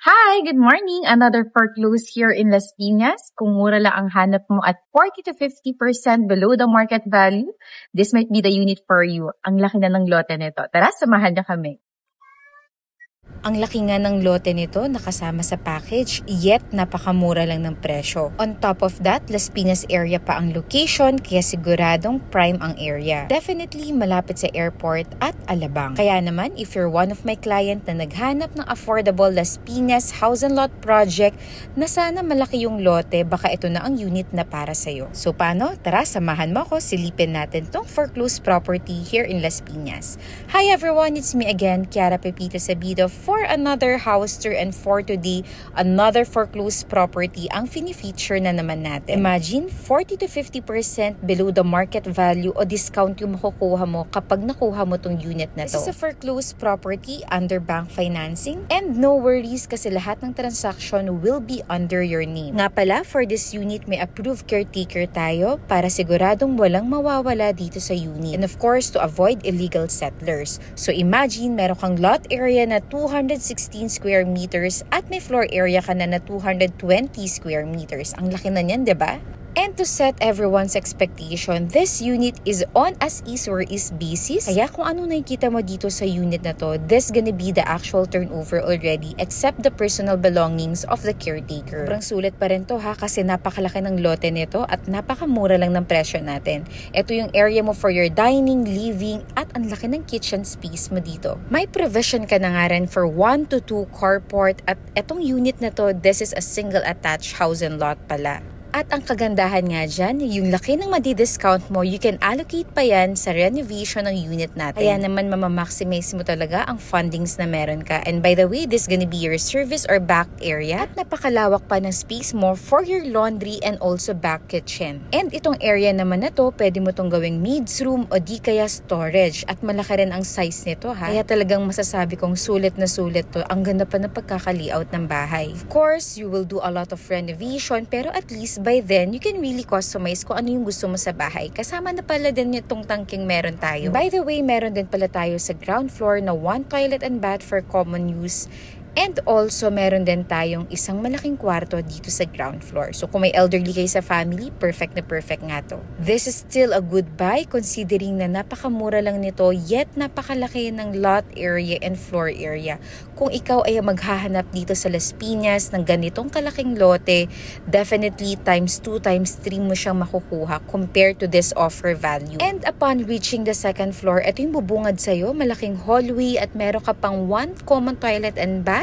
Hi, good morning. Another foreclose here in Las Piñas. Kung mura lang ang hanap mo at 40 to 50% below the market value, this might be the unit for you. Ang laki na ng lote nito. Tara, samahan niyo kami. Ang laki nga ng lote nito nakasama sa package, yet napakamura lang ng presyo. On top of that, Las Piñas area pa ang location, kaya siguradong prime ang area. Definitely malapit sa airport at Alabang. Kaya naman, if you're one of my client na naghanap ng affordable Las Piñas house and lot project na sana malaki yung lote, baka ito na ang unit na para sa'yo. So paano? Tara, samahan mo ako, silipin natin tong foreclosed property here in Las Piñas. Hi everyone, it's me again, Kiara Pepito Sabido, for another house tour, and for today, another foreclosed property ang fini-feature na naman natin. Imagine, 40 to 50% below the market value o discount yung makukuha mo kapag nakuha mo tong unit na to. This is a foreclosed property under bank financing, and no worries kasi lahat ng transaction will be under your name. Nga pala, for this unit, may approved caretaker tayo para siguradong walang mawawala dito sa unit. And of course, to avoid illegal settlers. So imagine, meron kang lot area na 216 square meters at may floor area ka na 220 square meters. Ang laki na niyan, 'di ba? And to set everyone's expectation, this unit is on as is or is basis. Kaya kung ano nakikita mo dito sa unit na to, this gonna be the actual turnover already except the personal belongings of the caretaker. Sobrang sulit pa rin to ha, kasi napakalaki ng lote nito at napakamura lang ng presyo natin. Ito yung area mo for your dining, living, at ang laki ng kitchen space mo dito. May provision ka na nga rin for 1 to 2 carport, at etong unit na to, this is a single attached house and lot pala. At ang kagandahan nga dyan, yung laki ng madi-discount mo, you can allocate pa yan sa renovation ng unit natin. Kaya naman mamamaximize mo talaga ang fundings na meron ka. And by the way, this gonna be your service or back area. At napakalawak pa ng space mo for your laundry and also back kitchen. And itong area naman na to, pwede mo tong gawing maids room o di kaya storage. At malaki rin ang size nito ha. Kaya talagang masasabi kong sulit na sulit to. Ang ganda pa ng pagkaka-layout ng bahay. Of course, you will do a lot of renovation, pero at least by then, you can really customize kung ano yung gusto mo sa bahay. Kasama na pala din itong tangking meron tayo. By the way, meron din pala tayo sa ground floor na 1 toilet and bath for common use. And also, meron din tayong isang malaking kwarto dito sa ground floor. So, kung may elderly kayo sa family, perfect na perfect nga to. This is still a good buy considering na napakamura lang nito, yet napakalaki ng lot area and floor area. Kung ikaw ay maghahanap dito sa Las Piñas ng ganitong kalaking lote, definitely times 2, times 3 mo siyang makukuha compared to this offer value. And upon reaching the second floor, ito yung bubungad sa'yo, malaking hallway at meron ka pang 1 common toilet and bath.